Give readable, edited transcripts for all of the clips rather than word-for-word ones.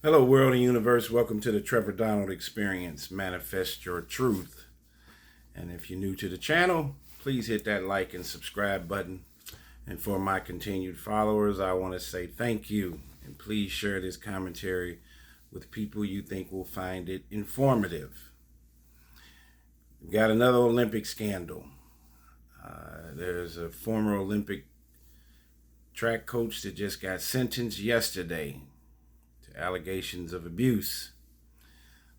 Hello, world and universe. Welcome to the Trevor Donald Experience. Manifest your truth. And if you're new to the channel, please hit that like and subscribe button. And for my continued followers, I want to say thank you. And please share this commentary with people you think will find it informative. We've got another Olympic scandal. There's a former Olympic track coach that just got sentenced yesterday to allegations of abuse.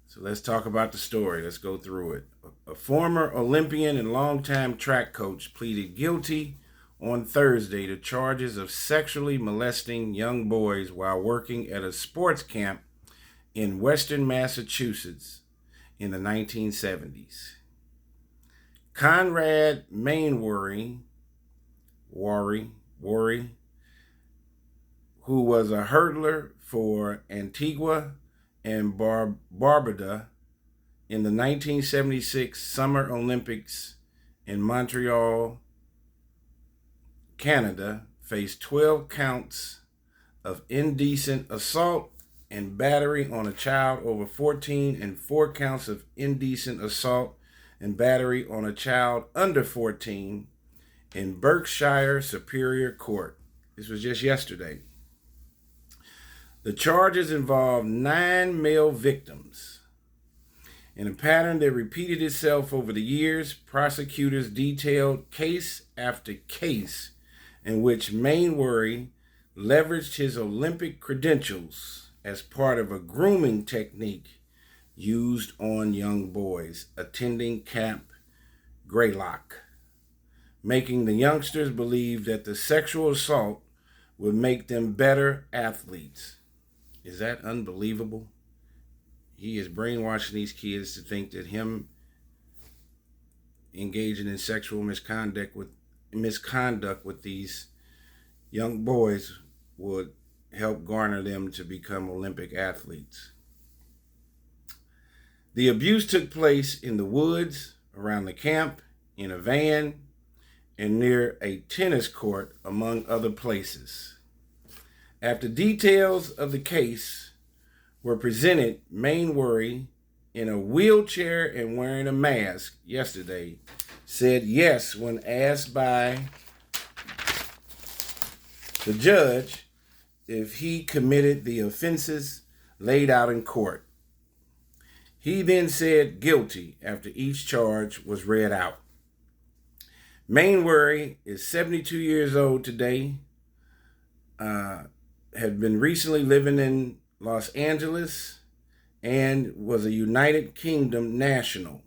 So let's talk about the story. Let's go through it. A former Olympian and longtime track coach pleaded guilty on Thursday to charges of sexually molesting young boys while working at a sports camp in Western Massachusetts in the 1970s. Conrad Mainwaring, who was a hurdler for Antigua and Barbuda in the 1976 Summer Olympics in Montreal, Canada, faced 12 counts of indecent assault and battery on a child over 14 and 4 counts of indecent assault and battery on a child under 14 in Berkshire Superior Court. This was just yesterday. The charges involved 9 male victims. In a pattern that repeated itself over the years, prosecutors detailed case after case in which Mainwaring leveraged his Olympic credentials as part of a grooming technique used on young boys attending Camp Greylock, making the youngsters believe that the sexual assault would make them better athletes. Is that unbelievable? He is brainwashing these kids to think that him engaging in sexual misconduct with these young boys would help garner them to become Olympic athletes. The abuse took place in the woods, around the camp, in a van, and near a tennis court, among other places. After details of the case were presented, Mainwaring, in a wheelchair and wearing a mask yesterday, said yes when asked by the judge if he committed the offenses laid out in court. He then said guilty after each charge was read out. Mainwaring is 72 years old today, had been recently living in Los Angeles, and was a United Kingdom national.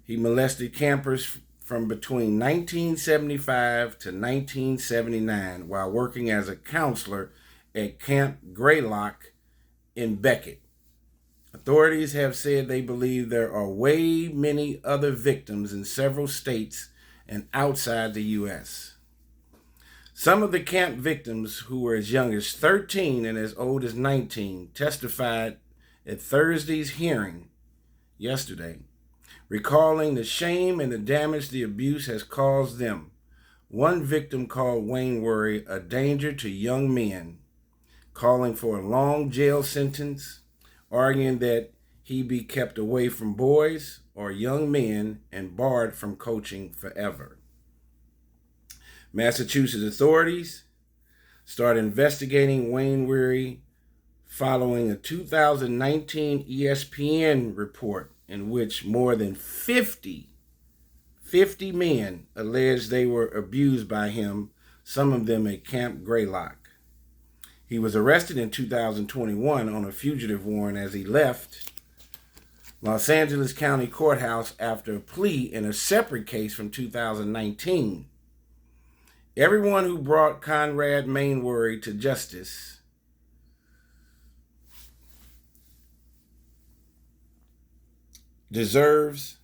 He molested campers from between 1975 to 1979 while working as a counselor at Camp Greylock in Beckett. Authorities have said they believe there are way many other victims in several states and outside the U.S. Some of the camp victims, who were as young as 13 and as old as 19, testified at Thursday's hearing yesterday, recalling the shame and the damage the abuse has caused them. One victim called Mainwaring a danger to young men, calling for a long jail sentence, arguing that he be kept away from boys or young men and barred from coaching forever. Massachusetts authorities started investigating Mainwaring following a 2019 ESPN report in which more than 50 men alleged they were abused by him, some of them at Camp Greylock. He was arrested in 2021 on a fugitive warrant as he left Los Angeles County Courthouse after a plea in a separate case from 2019. Everyone who brought Conrad Mainwaring to justice deserves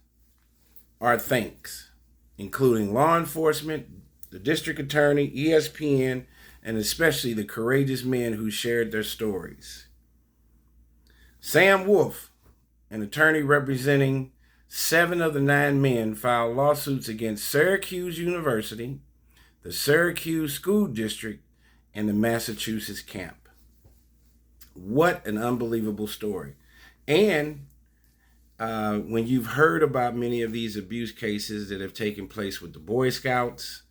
our thanks, including law enforcement, the district attorney, ESPN, and especially the courageous men who shared their stories. Sam Wolf, an attorney representing 7 of the 9 men, filed lawsuits against Syracuse University, the Syracuse School District, and the Massachusetts camp. What an unbelievable story. And when you've heard about many of these abuse cases that have taken place with the Boy Scouts,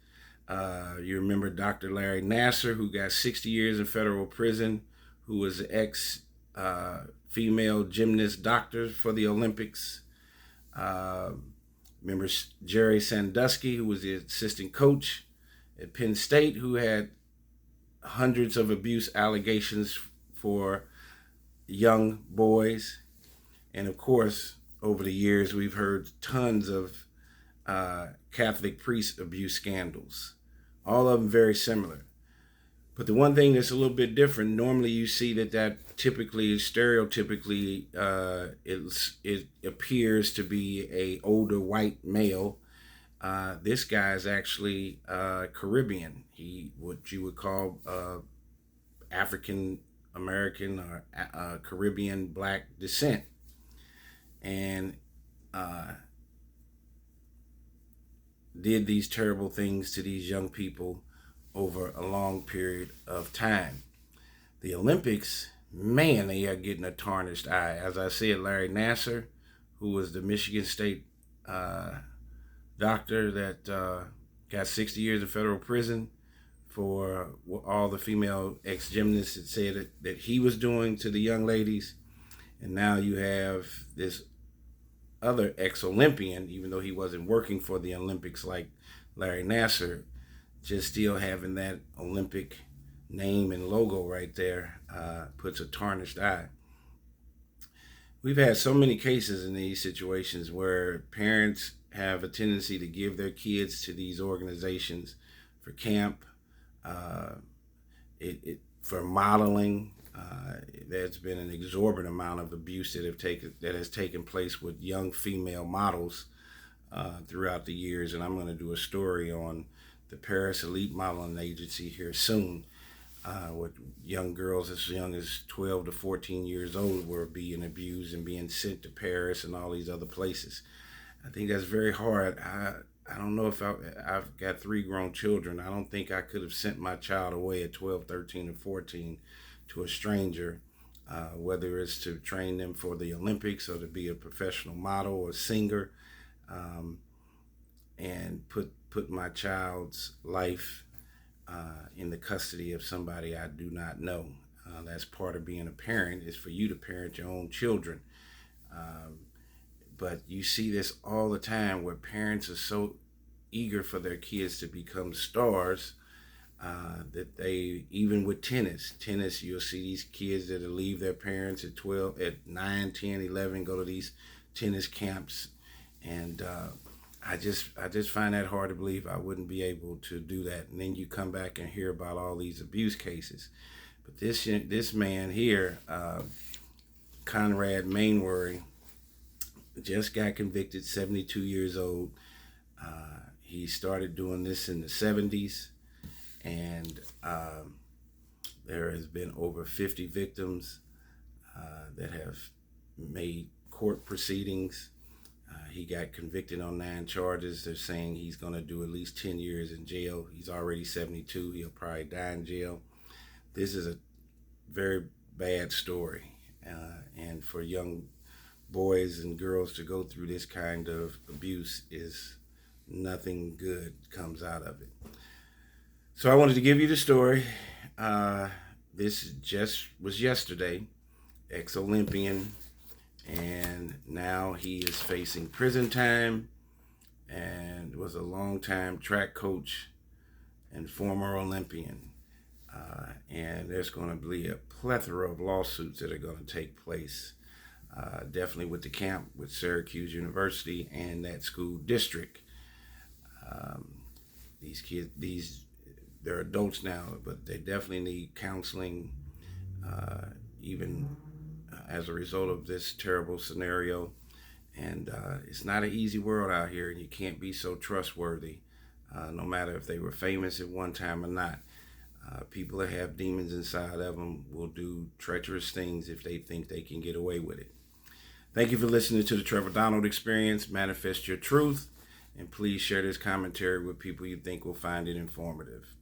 you remember Dr. Larry Nassar, who got 60 years in federal prison, who was an ex female gymnast doctor for the Olympics. Remember Jerry Sandusky, who was the assistant coach at Penn State, who had hundreds of abuse allegations for young boys. And of course, over the years, we've heard tons of Catholic priest abuse scandals, all of them very similar. But the one thing that's a little bit different, normally you see that typically, stereotypically, it appears to be a older white male. This guy is actually Caribbean. What you would call African American or Caribbean black descent. And did these terrible things to these young people over a long period of time. The Olympics, man, they are getting a tarnished eye. As I said, Larry Nassar, who was the Michigan State doctor that got 60 years in federal prison for all the female ex-gymnasts that said that he was doing to the young ladies. And now you have this other ex-Olympian, even though he wasn't working for the Olympics like Larry Nassar, just still having that Olympic name and logo right there puts a tarnished eye. We've had so many cases in these situations where parents have a tendency to give their kids to these organizations for camp, for modeling. There's been an exorbitant amount of abuse that has taken place with young female models throughout the years, and I'm going to do a story on the Paris Elite Modeling Agency here soon, with young girls as young as 12 to 14 years old were being abused and being sent to Paris and all these other places. I think that's very hard. I don't know if I've got 3 grown children. I don't think I could have sent my child away at 12, 13, or 14 to a stranger, whether it's to train them for the Olympics or to be a professional model or singer, and put my child's life in the custody of somebody I do not know. That's part of being a parent, is for you to parent your own children. But you see this all the time where parents are so eager for their kids to become stars that they, even with tennis, you'll see these kids that'll leave their parents at 12, at 9, 10, 11, go to these tennis camps. And I just find that hard to believe I wouldn't be able to do that. And then you come back and hear about all these abuse cases. But this man here, Conrad Mainwaring, just got convicted, 72 years old. He started doing this in the 70s, and there has been over 50 victims that have made court proceedings. He got convicted on 9 charges. They're saying he's going to do at least 10 years in jail. He's already 72. He'll probably die in jail. This is a very bad story. And for young boys and girls to go through this kind of abuse, is nothing good comes out of it. So I wanted to give you the story. This just was yesterday. Ex-Olympian, and now he is facing prison time, and was a longtime track coach and former Olympian. And there's going to be a plethora of lawsuits that are going to take place, definitely with the camp, with Syracuse University and that school district. These kids, they're adults now, but they definitely need counseling, even as a result of this terrible scenario. And it's not an easy world out here, and you can't be so trustworthy, no matter if they were famous at one time or not. People that have demons inside of them will do treacherous things if they think they can get away with it. Thank you for listening to the Trevor Donald Experience. Manifest your truth, and please share this commentary with people you think will find it informative.